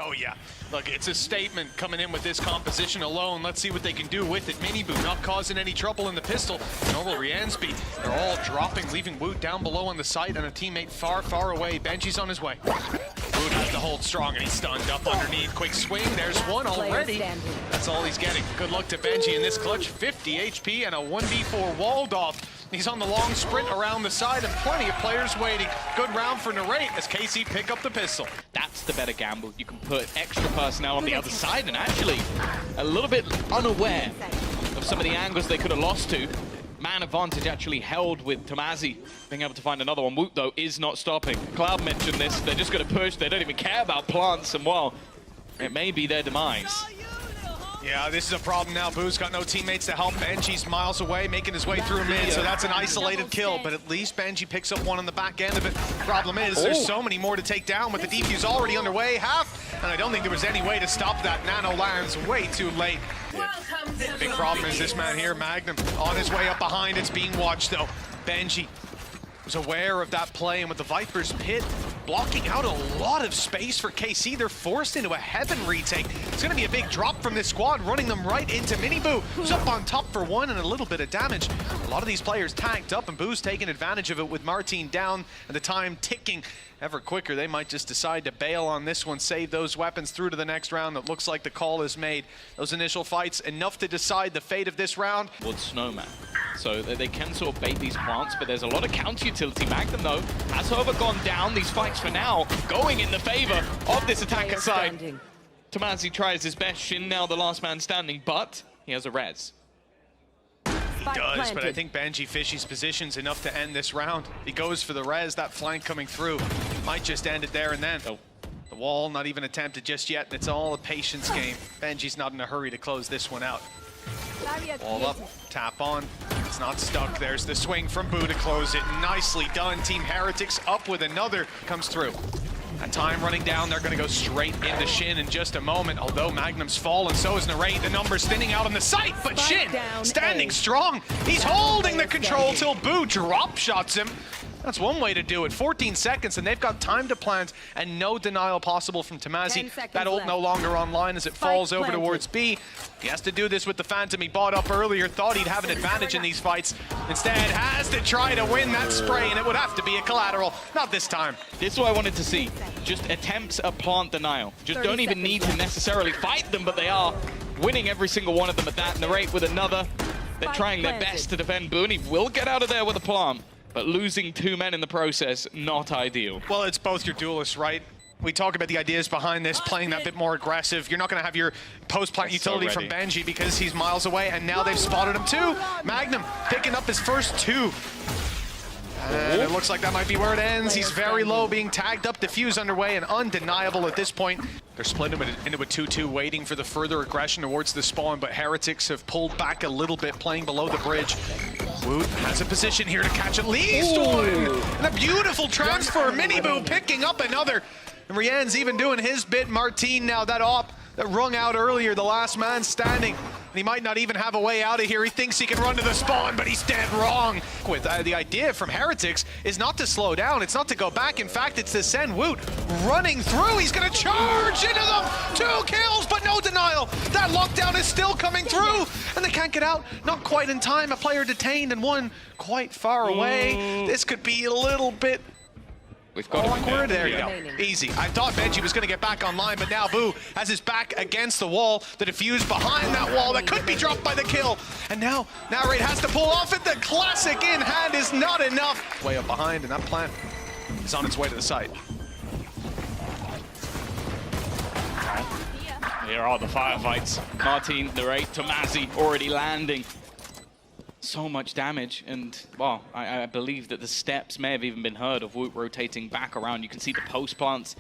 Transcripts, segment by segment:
Oh yeah, look, it's a statement coming in with this composition alone. Let's see what they can do with it. Miniboo not causing any trouble in the pistol. Normal Riansby, they're all dropping, leaving Woot down below on the site and a teammate far, far away. Benji's on his way. Woot has to hold strong and he's stunned up underneath. Quick swing, there's one already. That's all he's getting. Good luck to Benji in this clutch. 50 HP and a 1v4 walled off. He's on the long sprint around the side and plenty of players waiting. Good round for Narrate as KC pick up the pistol. That's the better gamble. You can put extra personnel on the other side and actually a little bit unaware of some of the angles they could have lost to. Man advantage actually held with Tomazi being able to find another one. Woot, though, is not stopping. Cloud mentioned this. They're just going to push. They don't even care about plants, and well, it may be their demise. Yeah, this is a problem now. Boo's got no teammates to help. Benji's miles away, making his way through mid, so that's an isolated kill, but at least Benji picks up one on the back end of it. Problem is, there's so many more to take down with the defuse already underway. Half, and I don't think there was any way to stop that. Nano lands way too late. Big problem is this man here, Magnum, on his way up behind. It's being watched, though. Benji was aware of that play, and with the Viper's pit blocking out a lot of space for KC, they're forced into a heaven retake. It's gonna be a big drop from this squad, running them right into Miniboo, who's up on top for one and a little bit of damage. A lot of these players tanked up, and Boo's taking advantage of it with Martin down and the time ticking ever quicker. They might just decide to bail on this one, save those weapons through to the next round. It looks like the call is made. Those initial fights, enough to decide the fate of this round. Wood Snowman. So they can sort of bait these plants, but there's a lot of counter utility. Magnum, though, has however gone down. These fights for now going in the favor of this attacker side. Tomazi tries his best. Shin now the last man standing, but he has a res. He does, but I think Benji Fishy's position's enough to end this round. He goes for the res, that flank coming through. Might just end it there and then. Oh. The wall not even attempted just yet, and it's all a patience game. Benji's not in a hurry to close this one out. Wall up, tap on. It's not stuck. There's the swing from Boo to close it. Nicely done. Team Heretics up with another. Comes through. That time running down, they're going to go straight into Shin in just a moment. Although Magnum's fallen, so is Narrate. The numbers thinning out on the site, but Shin standing strong. He's holding the control till Boo drop shots him. That's one way to do it. 14 seconds, and they've got time to plant, and no denial possible from Tomazi. That ult no longer online as it falls over towards B. He has to do this with the Phantom he bought up earlier. Thought he'd have an advantage in these fights. Instead, has to try to win that spray, and it would have to be a collateral. Not this time. This is what I wanted to see. Just attempts at plant denial. Just don't even need to necessarily fight them, but they are winning every single one of them at that. Narrate with another. They're trying their best to defend Boo, and he will get out of there with a plant. But losing 2 men in the process, not ideal. Well, it's both your duelists, right? We talk about the ideas behind this, playing that bit more aggressive. You're not going to have your post-plant utility from Benji because he's miles away, and now they've spotted him too. Magnum picking up his first 2. And it looks like that might be where it ends. He's very low, being tagged up, defuse underway, and undeniable at this point. They're split into a 2-2, waiting for the further aggression towards the spawn, but Heretics have pulled back a little bit, playing below the bridge. Woot has a position here to catch at least one. And a beautiful transfer. Miniboo picking up another. And Rian's even doing his bit. Martin now, that op that rung out earlier, the last man standing. And he might not even have a way out of here. He thinks he can run to the spawn, but he's dead wrong. With the idea from Heretics is not to slow down. It's not to go back. In fact, it's to send Woot running through. He's going to charge into them. 2 kills, but no denial. That lockdown is still coming through, and they can't get out. Not quite in time. A player detained and one quite far away. This could be a little bit We've got awkward. There you go. Easy. I thought Benji was going to get back online, but now Boo has his back against the wall. The defuse behind that wall that could be dropped by the kill. And now Narrate has to pull off it. The classic in hand is not enough. Way up behind, and that plant is on its way to the site. Here are the firefights. Martin, Narrate, Tomazi already landing. So much damage, and well, I believe that the steps may have even been heard of Woot rotating back around. You can see the post plants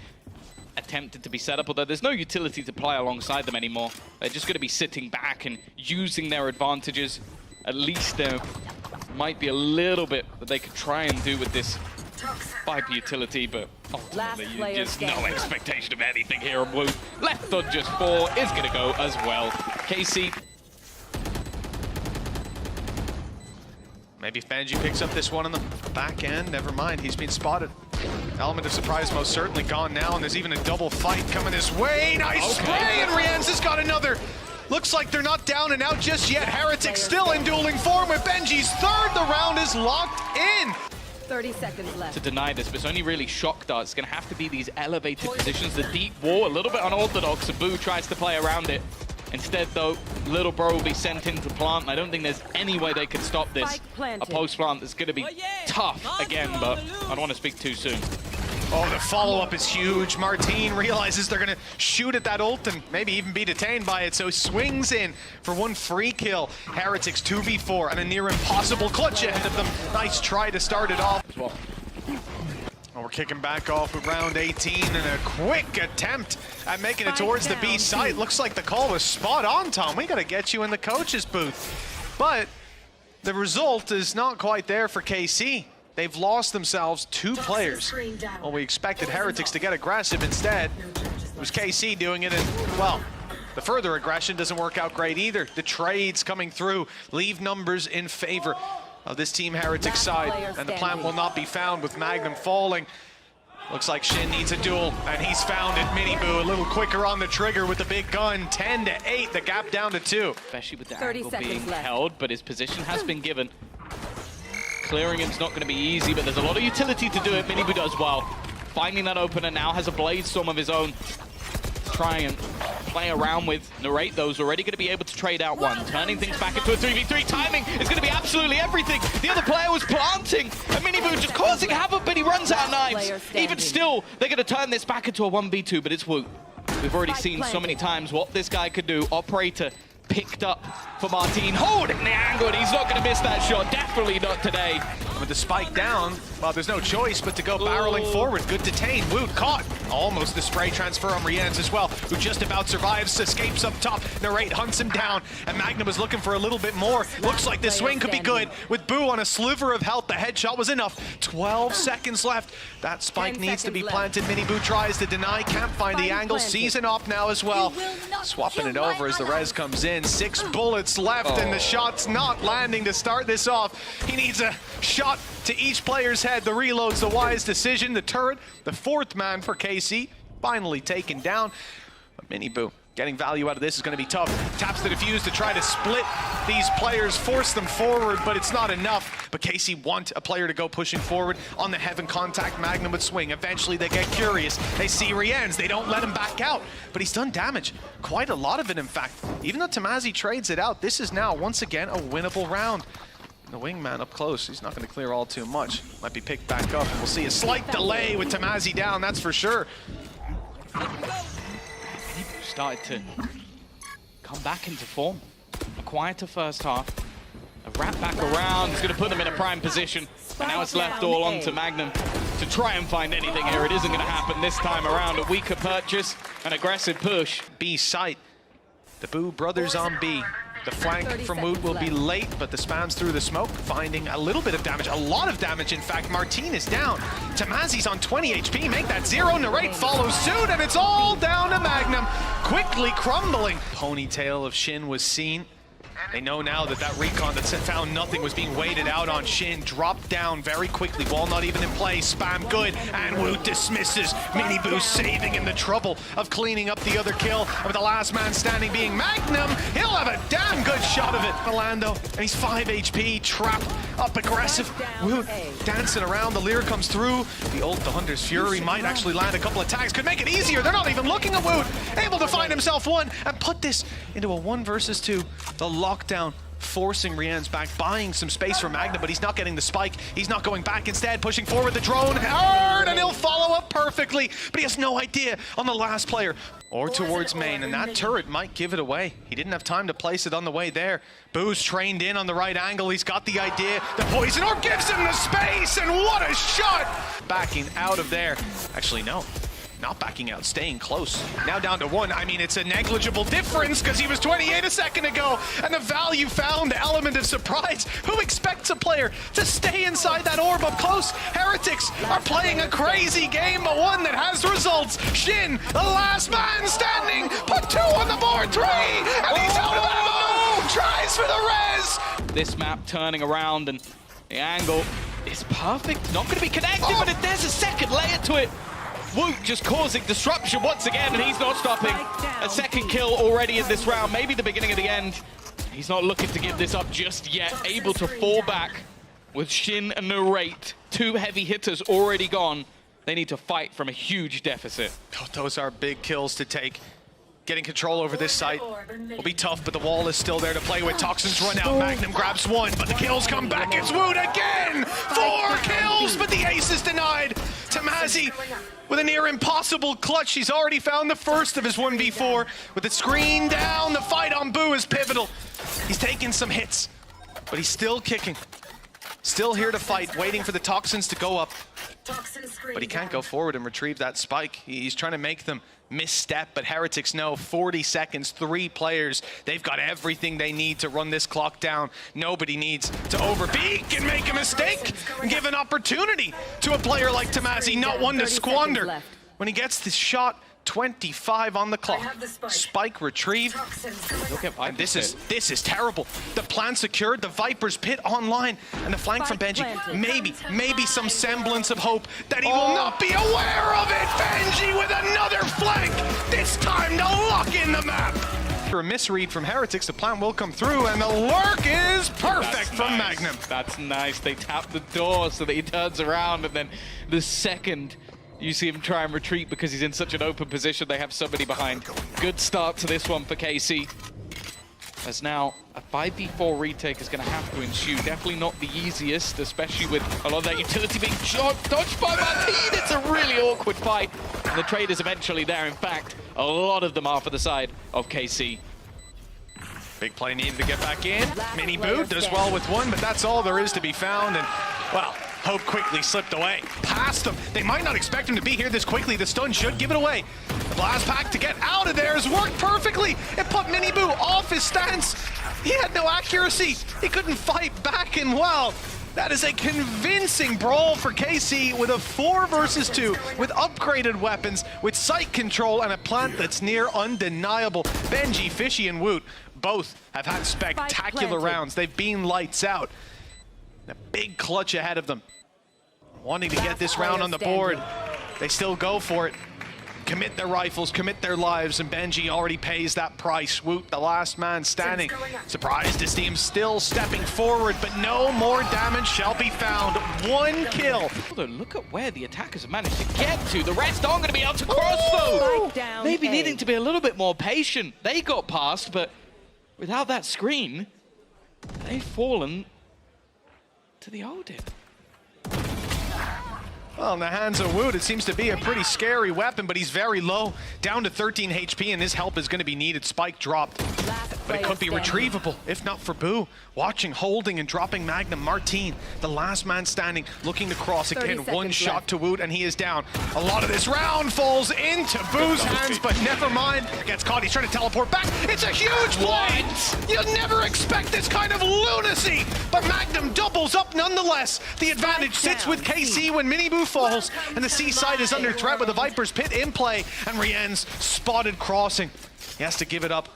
attempted to be set up, although there's no utility to play alongside them anymore. They're just going to be sitting back and using their advantages. At least there might be a little bit that they could try and do with this Viper utility, but ultimately just no expectation of anything here on Woot. Left on just 4 is going to go as well. KC. Maybe if Benji picks up this one on the back end, never mind, he's been spotted. Element of surprise most certainly gone now, and there's even a double fight coming this way. Nice spray, and Rienz has got another. Looks like they're not down and out just yet. Heretics still in dueling form with Benji's third. The round is locked in. 30 seconds left. To deny this, but it's only really shock darts. It's going to have to be these elevated positions, the deep wall, a little bit unorthodox. Abu tries to play around it. Instead, though, little bro will be sent into plant. I don't think there's any way they could stop this. A post plant that's going to be tough again, but I don't want to speak too soon. Oh, the follow-up is huge. Martine realizes they're going to shoot at that ult and maybe even be detained by it, so swings in for one free kill. Heretics 2v4 and a near impossible clutch ahead of them. Nice try to start it off. Well, we're kicking back off with round 18 and a quick attempt at making it towards the B site. Looks like the call was spot on, Tom. We got to get you in the coach's booth. But the result is not quite there for KC. They've lost themselves 2 players. Well, we expected Heretics to get aggressive. Instead, it was KC doing it, and, well, the further aggression doesn't work out great either. The trades coming through leave numbers in favor of this Team Heretics side, and the plant will not be found with Magnum falling. Looks like Shin needs a duel, and he's found it. Miniboo a little quicker on the trigger with the big gun. 10-8, the gap down to 2. Especially with the angle being held, but his position has been given. Clearing him's not going to be easy, but there's a lot of utility to do it. Miniboo does well. Finding that opener now, has a blade storm of his own. Try and play around with. Narrate, though, is already going to be able to trade out one. Turning things back into a 3v3. Timing is going to be absolutely everything. The other player was planting, and Miniboo just causing havoc, but he runs out of knives. Even still, they're going to turn this back into a 1v2, but it's Woot. We've already seen so many times what this guy could do. Operator picked up for Martine, holding the angle, and he's not going to miss that shot. Definitely not today. With the spike down, well, there's no choice but to go barreling forward. Good detain. Woot caught. Almost the spray transfer on Rienz as well, who just about survives, escapes up top. Narrate hunts him down, and Magnum was looking for a little bit more. Looks like this swing could be good. With Boo on a sliver of health, the headshot was enough. 12 seconds left. That spike needs to be planted. Miniboo tries to deny, can't find the angle. Sees an op now as well. Swapping it over as the res comes in. 6 bullets left, and the shot's not landing to start this off. He needs a shot to each player's head. The reload's the wise decision. The turret, the 4th man for KC, finally taken down. But Miniboo getting value out of this is going to be tough. Taps the defuse to try to split these players, force them forward, but it's not enough. But KC want a player to go pushing forward. On the heaven contact, Magnum would swing. Eventually they get curious. They see Rienz. They don't let him back out. But he's done damage. Quite a lot of it, in fact. Even though Tamazi trades it out, this is now, once again, a winnable round. The wingman up close, he's not going to clear all too much. Might be picked back up, and we'll see a slight delay with Tamazi down, that's for sure. Started to come back into form. A quieter first half. A wrap back around, it's going to put them in a prime position. And now it's left all on to Magnum to try and find anything here. It isn't going to happen this time around. A weaker purchase, an aggressive push. B site. The Boo brothers on B. The flank from Woot will be late, but the spams through the smoke, finding a little bit of damage, a lot of damage, in fact. Martine is down. Tamazi's on 20 HP, make that 0. Narrate follows suit, and it's all down to Magnum. Quickly crumbling. Ponytail of Shin was seen. They know now that that recon that found nothing was being waited out on Shin. Dropped down very quickly. Wall not even in play. Spam good. And Woot dismisses. Miniboo saving him the trouble of cleaning up the other kill. And with the last man standing being Magnum, he'll have a damn good shot of it. Orlando, and he's 5 HP. Trapped up aggressive. Woot dancing around. The Lear comes through. The ult, the Hunter's Fury, might actually land a couple of tags. Could make it easier. They're not even looking at Woot. Able to find himself one and put this into a 1 versus 2. The lockdown forcing Rienz back, buying some space for Magnum, but he's not getting the spike. He's not going back, instead pushing forward the drone hard, and he'll follow up perfectly, but he has no idea on the last player or towards main, and that turret might give it away. He didn't have time to place it on the way there. Boo's trained in on the right angle. He's got the idea. The poison orb gives him the space, and what a shot! Backing out of there. Actually, no. Not backing out, staying close. Now down to 1. I mean, it's a negligible difference because he was 28 a second ago. And the value found, the element of surprise. Who expects a player to stay inside that orb up close? Heretics are playing a crazy game, but one that has results. Shin, the last man standing, put 2 on the board, 3, and he's out of ammo. Tries for the res. This map turning around, and the angle It's perfect. Not going to be connected, but if there's a second layer to it. Woot just causing disruption once again, and he's not stopping. A second kill already in this round, maybe the beginning of the end. He's not looking to give this up just yet. Able to fall back with Shin and Narrate. 2 heavy hitters already gone. They need to fight from a huge deficit. Oh, those are big kills to take. Getting control over this site will be tough, but the wall is still there to play with. Toxins run out, Magnum grabs 1, but the kills come back. It's Woot again! 4 kills, but the ace is denied. Tamazi with a near impossible clutch. He's already found the first of his 1v4. With the screen down, the fight on Boo is pivotal. He's taking some hits, but he's still kicking. Still here to fight, waiting for the Toxins to go up. But he can't go forward and retrieve that spike. He's trying to make them misstep, but Heretics know 40 seconds, 3 players. They've got everything they need to run this clock down. Nobody needs to overpeak and make a mistake and give an opportunity to a player like Tamazi, not one to squander. When he gets this shot, 25 on the clock. Spike retrieved. And this is terrible. The plant secured, the Viper's pit online, and the flank from Benji. Maybe some semblance of hope that he will not be aware of it. Benji with another flank. This time to lock in the map. For a misread from Heretics, the plant will come through, and the lurk is perfect from Magnum. That's nice. They tap the door so that he turns around, and then the second you see him try and retreat because he's in such an open position, they have somebody behind. Good start to this one for KC. As now a 5v4 retake is going to have to ensue. Definitely not the easiest, especially with a lot of that utility being dodged by Martin. It's a really awkward fight. And the trade is eventually there. In fact, a lot of them are for the side of KC. Big play needed to get back in. Mini Boo does well with 1, but that's all there is to be found. And, well, Hope quickly slipped away. Past him. They might not expect him to be here this quickly. The stun should give it away. The blast pack to get out of there has worked perfectly. It put Mini Boo off his stance. He had no accuracy. He couldn't fight back, and well, that is a convincing brawl for KC with a 4 versus 2, with upgraded weapons, with sight control, and a plant that's near undeniable. Benji, Fishy, and Woot both have had spectacular rounds. They've been lights out. A big clutch ahead of them. Wanting to get this round on the board. They still go for it. Commit their rifles, commit their lives, and Benji already pays that price. Woot, the last man standing. Surprised to see him still stepping forward, but no more damage shall be found. 1 kill. Look at where the attackers have managed to get to. The rest aren't going to be able to cross though. Maybe needing to be a little bit more patient. They got past, but without that screen, they've fallen to the Odin. Well, in the hands of Woot, it seems to be a pretty scary weapon, but he's very low, down to 13 HP, and his help is going to be needed. Spike dropped, but it could be retrievable, if not for Boo. Watching, holding, and dropping Magnum. Martin, the last man standing, looking to cross again. 1 shot to Woot, and he is down. A lot of this round falls into Boo's hands, but never mind. Gets caught, he's trying to teleport back. It's a huge play! You'll never expect this kind of lunacy, but Magnum doubles up nonetheless. The advantage sits with KC when Mini Boo falls, and the seaside is under threat with the Viper's pit in play, and Rien's spotted crossing. He has to give it up.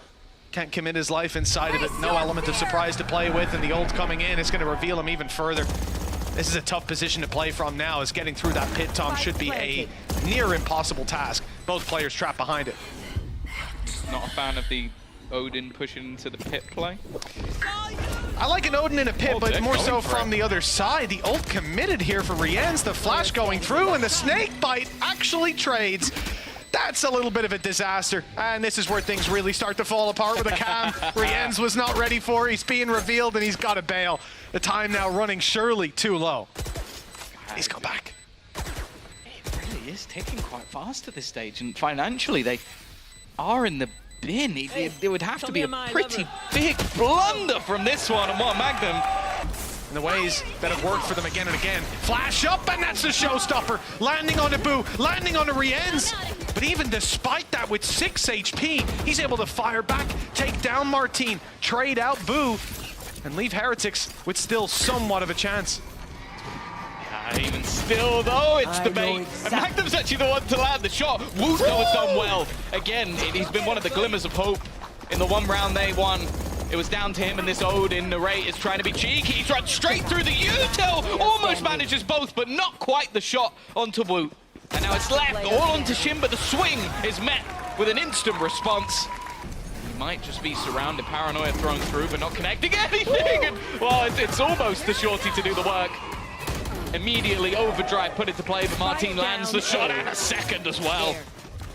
Can't commit his life inside of it. No element of surprise to play with, and the ult coming in is going to reveal him even further. This is a tough position to play from now, as getting through that pit, Tom, should be a near impossible task. Both players trapped behind it. Not a fan of the Odin pushing into the pit play. I like an Odin in a pit, but more so from the other side. The ult committed here for Rien's, the flash going through, and the snake bite actually trades. That's a little bit of a disaster, and this is where things really start to fall apart with a cam. Rien's was not ready for. He's being revealed, and he's got to bail. The time now running surely too low. He's come back. It really is ticking quite fast at this stage, and financially they are in the bin. It would have to be a pretty big blunder from this one, and what Magnum. In the ways that have worked for them again and again. Flash up, and that's the showstopper. Landing on the Boo, landing on the Rien's. But even despite that, with 6 HP, he's able to fire back, take down Martin, trade out Boo, and leave Heretics with still somewhat of a chance. Even still, though, it's the bait. And Magnum's actually the one to land the shot. Woot, though, has done well. Again, he's been one of the glimmers of hope in the 1 round they won. It was down to him, and this Odin narrate is trying to be cheeky. He's run straight through the util. Almost manages both, but not quite the shot onto Woot. And now it's left all onto Shin, but the swing is met with an instant response. He might just be surrounded. Paranoia thrown through, but not connecting anything. And, well, it's almost the shorty to do the work. Immediately overdrive put it to play, but Martin lands the shot and a second as well.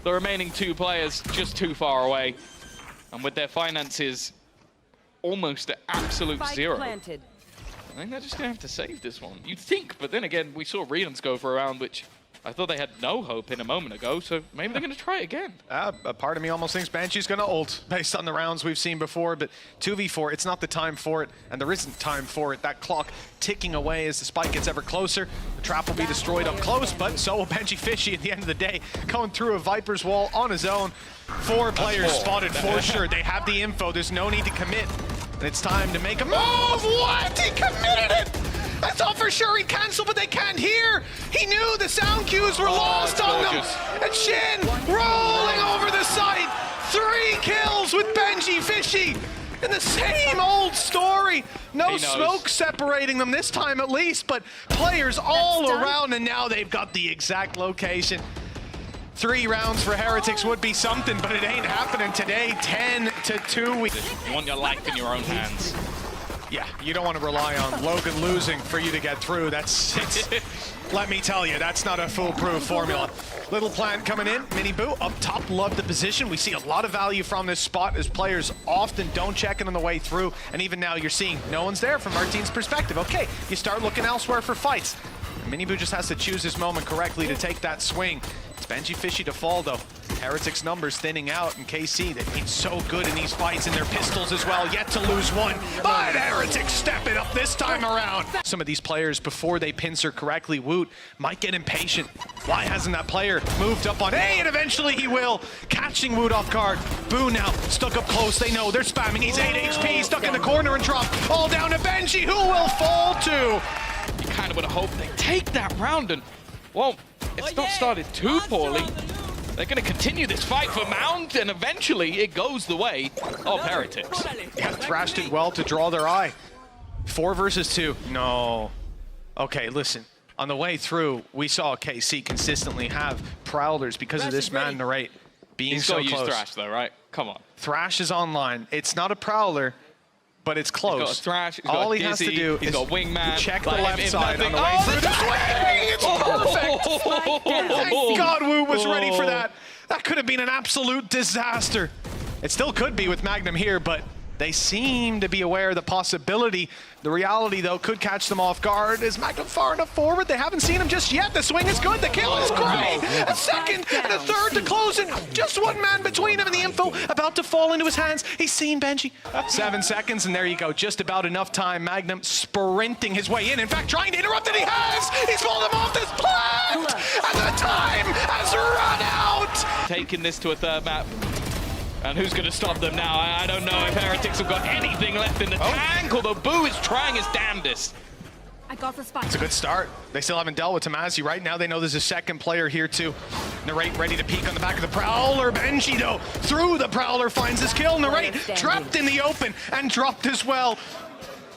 The remaining two players just too far away. And with their finances almost at absolute zero, I think they're just going to have to save this one. You'd think, but then again, we saw Rians go for a round, which I thought they had no hope in a moment ago, so maybe they're going to try it again. A part of me almost thinks Banshee's going to ult based on the rounds we've seen before, but 2v4, it's not the time for it, and there isn't time for it. That clock ticking away as the spike gets ever closer. The trap will be destroyed up close, but so will Fishy at the end of the day, going through a Viper's wall on his own. 4 players spotted for sure. They have the info. There's no need to commit, and it's time to make a move. What? He committed it! I thought for sure he'd cancel, but they can't hear. He knew the sound cues were lost on them. And Shin rolling over the site. 3 kills with Fishy. And the same old story. No smoke separating them this time at least, but players all around, and now they've got the exact location. 3 rounds for Heretics would be something, but it ain't happening today. 10-2. You want your life in your own hands. Yeah, you don't want to rely on Logan losing for you to get through. Let me tell you, that's not a foolproof formula. Little plant coming in, Mini Boo up top, love the position. We see a lot of value from this spot as players often don't check it on the way through. And even now you're seeing no one's there from Martin's perspective. Okay, you start looking elsewhere for fights. Mini Boo just has to choose his moment correctly to take that swing. It's Fishy to fall though. Heretics numbers thinning out, and KC, they've been so good in these fights, and their pistols as well, yet to lose one. But Heretics step it up this time around. Some of these players, before they pincer correctly, Woot might get impatient. Why hasn't that player moved up on A? And eventually he will, catching Woot off guard. Boo now, stuck up close, they know, they're spamming. He's 8 HP, stuck in the corner and dropped. All down to Benji, who will fall to? You kind of would have hoped they take that round, and, well, it's not started too poorly. They're going to continue this fight for Mount, and eventually it goes the way of Heretics. Yeah, Thrash did well to draw their eye. 4 versus 2. No. Okay, listen. On the way through, we saw KC consistently have Prowlers because of this man narrate being so close. He's got to use Thrash though, right? Come on. Thrash is online. It's not a Prowler, but it's close. He's got a Thrash, he's all got he has to do is got Wingman, check the left side on the way through the swing. It's perfect. Thank God Woot was ready for that. That could have been an absolute disaster. It still could be with Magnum here, but they seem to be aware of the possibility. The reality, though, could catch them off guard. Is Magnum far enough forward? They haven't seen him just yet. The swing is good. The kill is great. A second and a third to close it. Just one man between him and the info about to fall into his hands. He's seen Benji. 7 seconds, and there you go. Just about enough time. Magnum sprinting his way in. In fact, trying to interrupt it. He has. He's pulled him off this plant. And the time has run out. Taking this to a third map. And who's going to stop them now? I don't know if Heretics have got anything left in the tank, although Boo is trying his damnedest. I got the spot. It's a good start. They still haven't dealt with Tamazi right now. They know there's a second player here too. Narrate ready to peek on the back of the Prowler. Benji though, through the Prowler finds his kill. Narrate trapped in the open and dropped as well.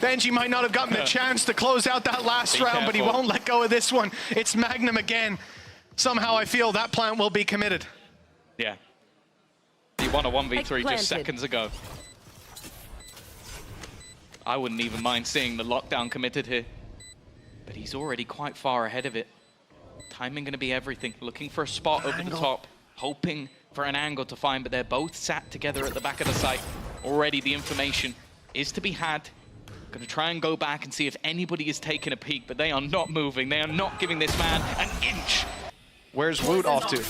Benji might not have gotten the chance to close out that last round, but he won't let go of this one. It's Magnum again. Somehow I feel that plant will be committed. Yeah. He won a 1v3 just seconds ago. I wouldn't even mind seeing the lockdown committed here. But he's already quite far ahead of it. Timing going to be everything. Looking for a spot over the top. Hoping for an angle to find, but they're both sat together at the back of the site. Already the information is to be had. Going to try and go back and see if anybody is taking a peek, but they are not moving. They are not giving this man an inch. Where's Woot off to?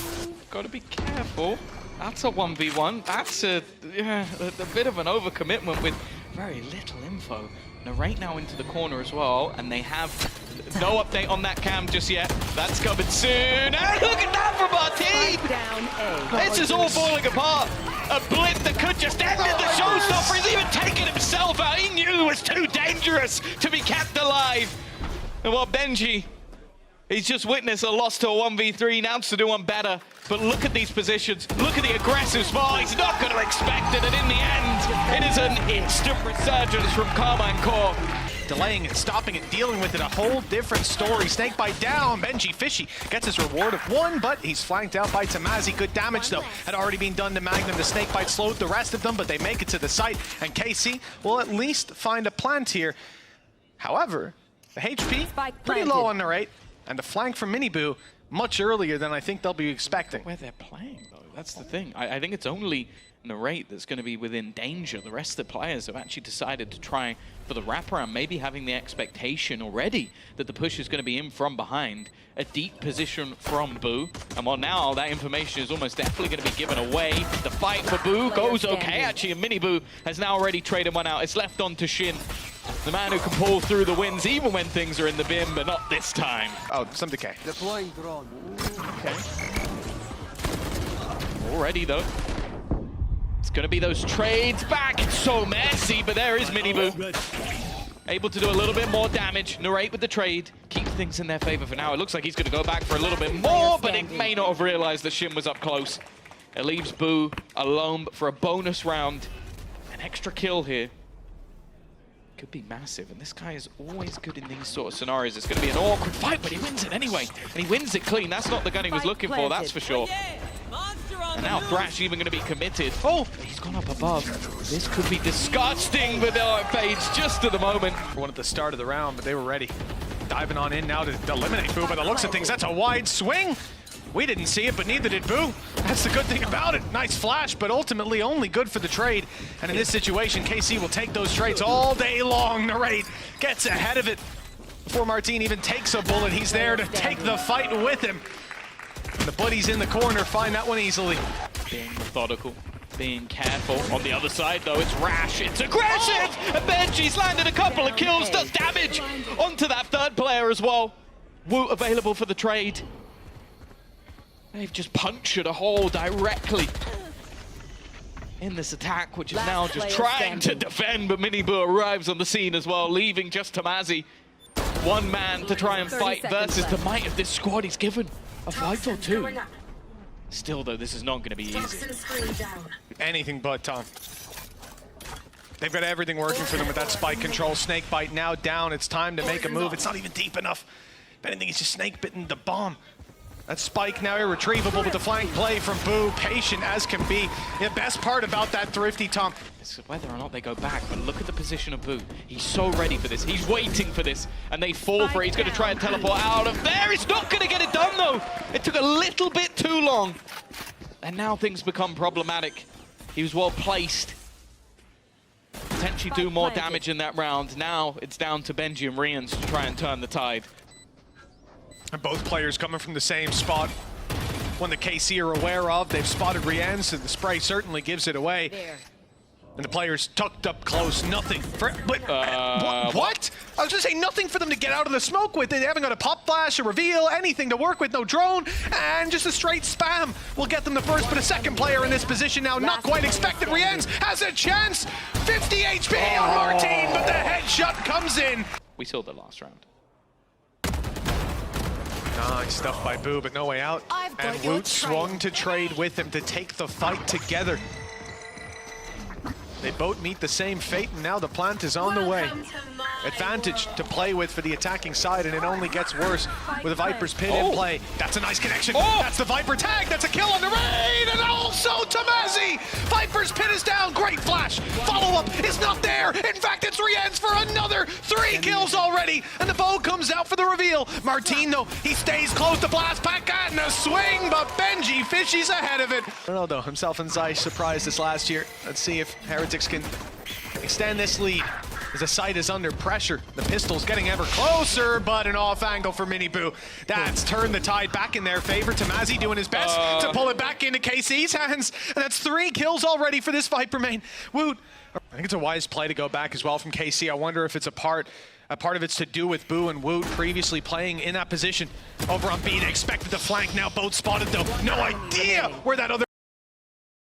Got to be careful. That's a 1v1. That's a bit of an overcommitment with very little info. Narrate now into the corner as well, and they have no update on that cam just yet. That's coming soon. And look at that from Martin! This is all falling apart. A blip that could just end it. The showstopper is even taking himself out. He knew it was too dangerous to be kept alive. And while Benji He's just witnessed a loss to a 1v3, now to do one better. But look at these positions, look at the aggressive spot. He's not going to expect it, and in the end, it is an instant resurgence from Karmine Corp. Delaying it, stopping it, dealing with it, a whole different story. Snakebite down, Benji Fishy gets his reward of 1, but he's flanked out by Tamazi. Good damage though, had already been done to Magnum. The Snakebite slowed the rest of them, but they make it to the site, and KC will at least find a plant here. However, the HP, pretty low on the rate, and the flank from Miniboo much earlier than I think they'll be expecting. Where they're playing though, that's the thing. I think it's only Narrate that's going to be within danger. The rest of the players have actually decided to try for the wraparound, maybe having the expectation already that the push is going to be in from behind. A deep position from Boo, and well, now that information is almost definitely going to be given away. The fight for Boo goes okay, actually, and Miniboo has now already traded one out. It's left on to Shin, the man who can pull through the wins even when things are in the bin, but not this time. Oh, some decay. Deploying drone. Okay. Already though. It's going to be those trades back. It's so messy, but there is Miniboo. Able to do a little bit more damage. Narrate with the trade. Keep things in their favor for now. It looks like he's going to go back for a little bit more, but it may not have realized that Shin was up close. It leaves Boo alone for a bonus round. An extra kill here. Could be massive, and this guy is always good in these sort of scenarios. It's going to be an awkward fight, but he wins it anyway. And he wins it clean. That's not the gun he was looking for, that's for sure. And now Thrash even going to be committed. Oh, he's gone up above. This could be disgusting, but it fades just at the moment. One at the start of the round, but they were ready. Diving on in now to eliminate Boo. By the looks of things, that's a wide swing. We didn't see it, but neither did Boo. That's the good thing about it. Nice flash, but ultimately only good for the trade. And in this situation, KC will take those trades all day long. Narrate gets ahead of it. Before Martin even takes a bullet, he's there to take the fight with him. And the buddies in the corner find that one easily. Being methodical, being careful. On the other side, though, it's rash, it's aggressive! And Benji's landed a couple of kills, does damage onto that third player as well. Woot available for the trade. They've just punctured a hole directly in this attack, which is now just trying to defend, but Miniboo arrives on the scene as well, leaving just Tamazi. One man to try and fight versus the might of this squad. He's given a fight or two. Still, though, this is not going to be easy. Anything but, Tom. They've got everything working for them with that spike control. Snakebite now down. It's time to make a move. It's not even deep enough. If anything, it's just snake bitten the bomb. That spike now irretrievable with the flank play from Boo, patient as can be. The best part about that thrifty, Tom. It's whether or not they go back, but look at the position of Boo. He's so ready for this. He's waiting for this, and they fall for it. He's going to try and teleport out of there. He's not going to get it done, though. It took a little bit too long, and now things become problematic. He was well placed. Potentially do more damage in that round. Now it's down to Benji and Rians to try and turn the tide. And both players coming from the same spot. One that KC are aware of. They've spotted Rians, and the spray certainly gives it away. And the players tucked up close, nothing. What? I was gonna say nothing for them to get out of the smoke with. They haven't got a pop flash, a reveal, anything to work with, no drone, and just a straight spam will get them the first, but a second player in this position now, not quite expected. Rians has a chance, 50 HP on Martin, but the headshot comes in. We saw the last round. Nice stuff by Boo, but no way out. And Woot swung to trade with him to take the fight together. They both meet the same fate, and now the plant is on the way. Advantage to play with for the attacking side, and it only gets worse with a Viper's pit in play. That's a nice connection. That's the Viper tag. That's a kill on the raid, and also Tamazi. Viper's pit is down. Great flash. Follow-up is not there. In fact, it's Rians for another 3 kills already, and the bow comes out for the reveal. Martin, though, he stays close to blast pack and a swing, but Benji Fishy's ahead of it. I don't know, though. Himself and Zeiss surprised us last year. Let's see if Heretics can extend this lead as the site is under pressure. The pistol's getting ever closer, but an off angle for Miniboo. That's turned the tide back in their favor. Tamazi doing his best to pull it back into KC's hands. And that's 3 kills already for this Viper main. Woot. I think it's a wise play to go back as well from KC. I wonder if it's a part of it's to do with Boo and Woot previously playing in that position. Over on B, they expected the flank. Now both spotted though. No idea where that other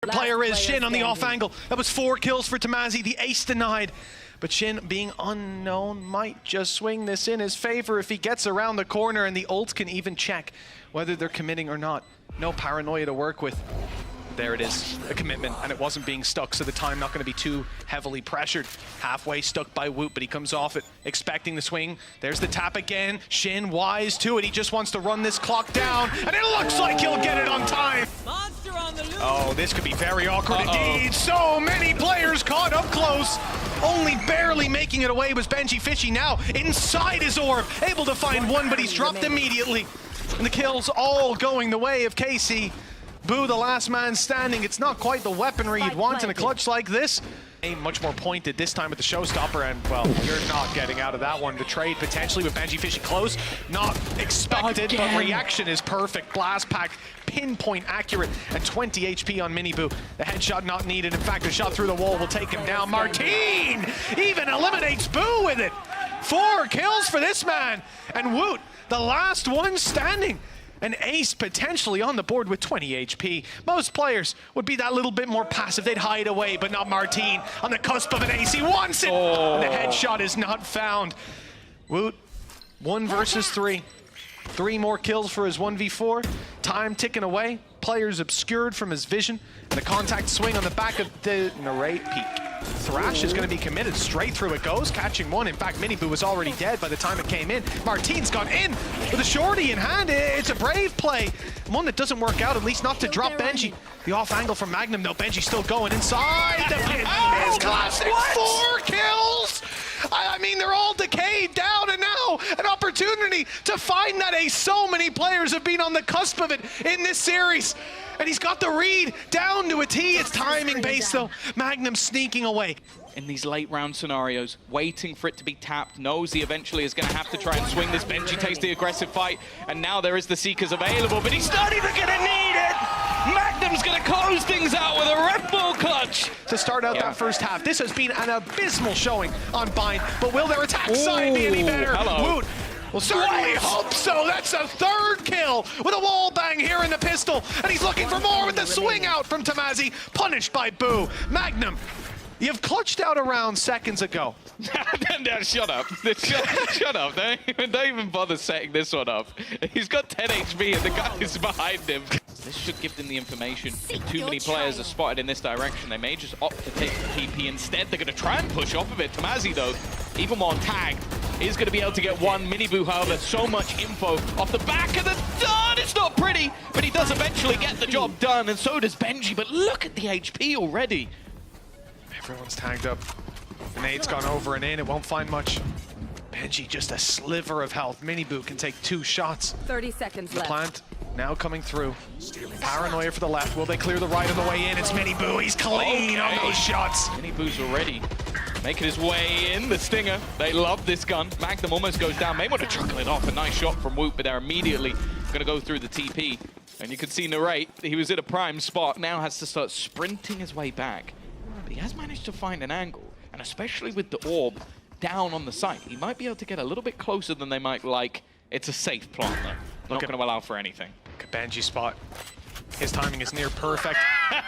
Player is Shin on the off angle. That was 4 kills for Tamazi, the ace denied. But Shin, being unknown, might just swing this in his favor if he gets around the corner, and the ult can even check whether they're committing or not. No paranoia to work with. There it is, a commitment, and it wasn't being stuck, so the time not going to be too heavily pressured. Halfway stuck by Woot, but he comes off it, expecting the swing. There's the tap again. Shin wise to it. He just wants to run this clock down, and it looks like he'll get it on time. Oh, this could be very awkward indeed. So many players caught up close. Only barely making it away was Benji Fishy, now inside his orb, able to find one, but he's dropped immediately. And the kills all going the way of KC. Boo, the last man standing. It's not quite the weaponry you'd want in a clutch like this. Aim much more pointed this time with the showstopper, and well, you're not getting out of that one. The trade potentially with Benji Fishy close, not expected, but reaction is perfect. Blast pack, pinpoint accurate, and 20 HP on Mini Boo. The headshot not needed. In fact, a shot through the wall will take him down. Martine even eliminates Boo with it. 4 kills for this man, and Woot, the last one standing. An ace potentially on the board with 20 HP. Most players would be that little bit more passive. They'd hide away, but not Martine. On the cusp of an ace, he wants it! And the headshot is not found. Woot, 1 versus 3. 3 more kills for his 1v4. Time ticking away. Players obscured from his vision. And a contact swing on the back of the narrate peak. Thrash is going to be committed. Straight through it goes, catching one. In fact, Mini Boo was already dead by the time it came in. Martine's gone in with a shorty in hand. It's a brave play. One that doesn't work out, at least not to drop Benji. The off angle from Magnum, though. Benji still going inside the pit. His classic 4 kills. I mean, they're all decayed down, and now an opportunity to find that ace. So many players have been on the cusp of it in this series. And he's got the read down to a T. It's timing based, though. Magnum sneaking away. In these late round scenarios, waiting for it to be tapped, knows he eventually is going to have to try and swing this. Benji takes the aggressive fight, and now there is the Seekers available, but he's not even going to need it! Magnum's going to close things out with a Red Bull clutch! To start out that first half, this has been an abysmal showing on Bind, but will their attack side be any better? Woot, well, certainly hope so. That's a 3rd kill with a wall bang here in the pistol, and he's looking for more with the swing out from Tamazi, punished by Boo. Magnum, you've clutched out a round seconds ago. Shut up. Shut up. Don't even bother setting this one up. He's got 10 HP and the guy is behind him. This should give them the information. If too many players are spotted in this direction, they may just opt to take the TP instead. They're going to try and push off of it. Tamazi, though, even while tagged, is going to be able to get one. Mini Boo, however, so much info off the back of the done. It's not pretty, but he does eventually get the job done, and so does Benji. But look at the HP already. Everyone's tagged up. The nade's gone over and in. It won't find much. Benji, just a sliver of health. Mini Boo can take 2 shots. 30 seconds left. The plant now coming through. Paranoia for the left. Will they clear the right on the way in? It's Mini Boo. He's clean on those shots. Mini Boo's already making his way in. The Stinger. They love this gun. Magnum almost goes down. May want to chuckle it off. A nice shot from Woot, but they're immediately going to go through the TP. And you can see Narrate, he was at a prime spot, now has to start sprinting his way back. But he has managed to find an angle, and especially with the orb down on the site, he might be able to get a little bit closer than they might like. It's a safe plant, though. Not going to allow for anything. Look at Benji's spot. His timing is near perfect.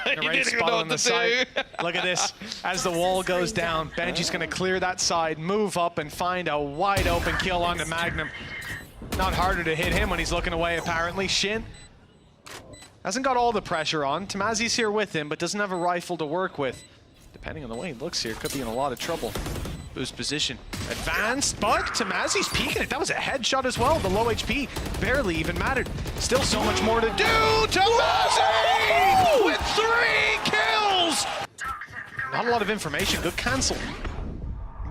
Narrate spot on the side. Look at this. As the wall goes down, Benji's going to clear that side, move up, and find a wide open kill onto Magnum. Not harder to hit him when he's looking away, apparently. Shin hasn't got all the pressure on. Tamazi's here with him, but doesn't have a rifle to work with. Depending on the way he looks here, could be in a lot of trouble. Boo's position. Advanced, but Tamazi's peeking it. That was a headshot as well. The low HP barely even mattered. Still so much more to do. Tamazi with 3 kills! Not a lot of information. Good cancel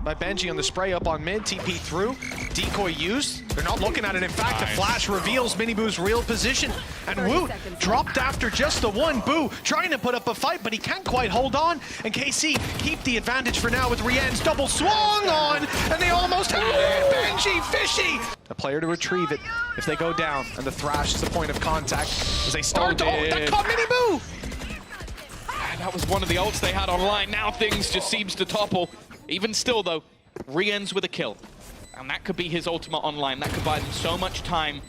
by Benji on the spray up on mid. TP through. Decoy used. They're not looking at it. In fact, the flash reveals Mini Boo's real position. And Woot dropped after just the one. Boo trying to put up a fight, but he can't quite hold on. And KC keep the advantage for now with Rien's double swung on. And they almost had it. Benji Fishy. A player to retrieve it if they go down. And the Thrash is the point of contact as they start to... Oh, that caught Mini Boo! That was one of the ults they had online. Now things just seems to topple. Even still, though, Rien's with a kill. And that could be his ultimate online. That could buy them so much time.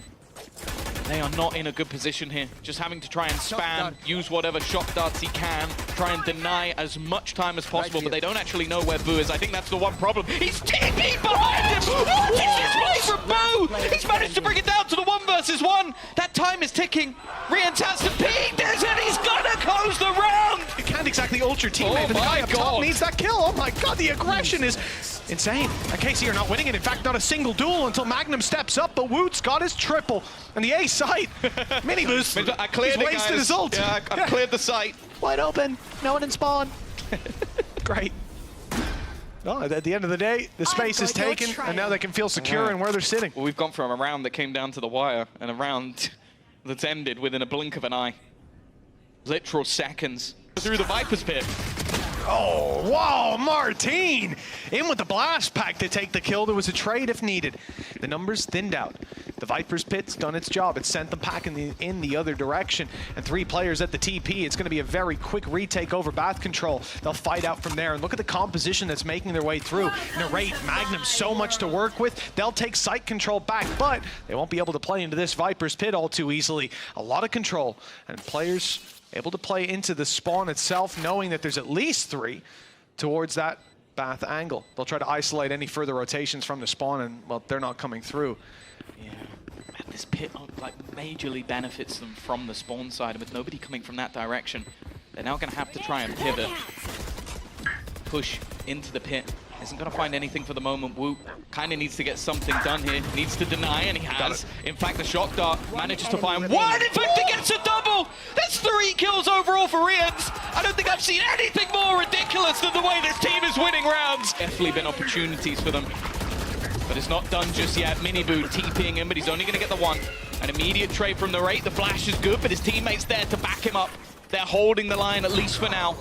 They are not in a good position here. Just having to try and spam, use whatever shock darts he can, try and deny as much time as possible, but they don't actually know where Boo is. I think that's the one problem. He's TP behind him! What is this play from Boo? He's managed to bring it down to the 1 versus 1. That time is ticking. Rians has to peek, there's it, he's gonna close the round! You can't exactly ult your teammate, but the guy up top needs that kill. Oh my god, the aggression is insane. And KC are not winning it. In fact, not a single duel until Magnum steps up, but Woot's got his triple. And the A site, Mini Boost, I cleared he's wasted his ult. Yeah, I cleared the site. Wide open, no one in spawn. Great. Oh, at the end of the day, the space is taken, and now they can feel secure in where they're sitting. Well, we've gone from a round that came down to the wire, and a round that's ended within a blink of an eye. Literal seconds through the Viper's pit. Oh, wow, Martine in with the blast pack to take the kill. There was a trade if needed. The numbers thinned out. The Viper's pit's done its job. It sent them packing in the other direction. And 3 players at the TP. It's going to be a very quick retake over Bath Control. They'll fight out from there. And look at the composition that's making their way through. Narrate, Magnum, so much to work with. They'll take site control back, but they won't be able to play into this Viper's pit all too easily. A lot of control. And players able to play into the spawn itself, knowing that there's at least 3 towards that Bath angle. They'll try to isolate any further rotations from the spawn, and, well, they're not coming through. Yeah, and this pit, like, majorly benefits them from the spawn side, and with nobody coming from that direction, they're now going to have to try and pivot. Push into the pit. Isn't going to find anything for the moment. Woot kind of needs to get something done here. Needs to deny, and he has. In fact, the shock dart manages to find one. In fact, he gets a double. That's 3 kills overall for Rians. I don't think I've seen anything more ridiculous than the way this team is winning rounds. Definitely been opportunities for them, but it's not done just yet. Miniboo TPing him, but he's only going to get the 1. An immediate trade from Narrate. The flash is good, but his teammates there to back him up. They're holding the line, at least for now.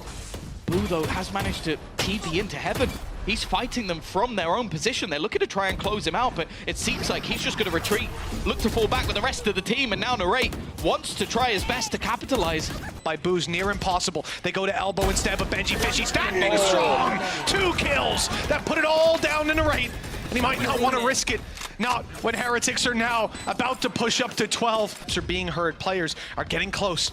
Boo, though, has managed to TP into heaven. He's fighting them from their own position. They're looking to try and close him out, but it seems like he's just going to retreat, look to fall back with the rest of the team, and now Narrate wants to try his best to capitalize. By Boo's near impossible. They go to elbow instead, but Benji Fishy standing strong. 2 kills. That put it all down to Narrate. And he might not want to risk it. Not when Heretics are now about to push up to 12. Are being heard. Players are getting close.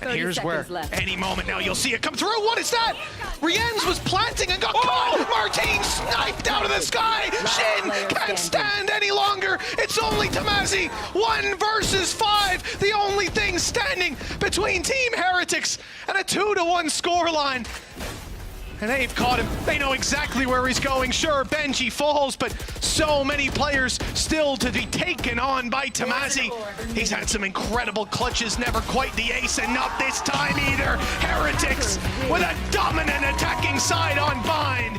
And here's where, any moment now, you'll see it come through. What is that? Riens was planting and got caught. Martine sniped out of the sky. Shin can't stand any longer. It's only Tamazi. 1 versus 5. The only thing standing between Team Heretics and a 2-1 scoreline. And they've caught him. They know exactly where he's going. Sure, Benji falls, but so many players still to be taken on by Tamazi. He's had some incredible clutches, never quite the ace, and not this time either. Heretics with a dominant attacking side on Bind.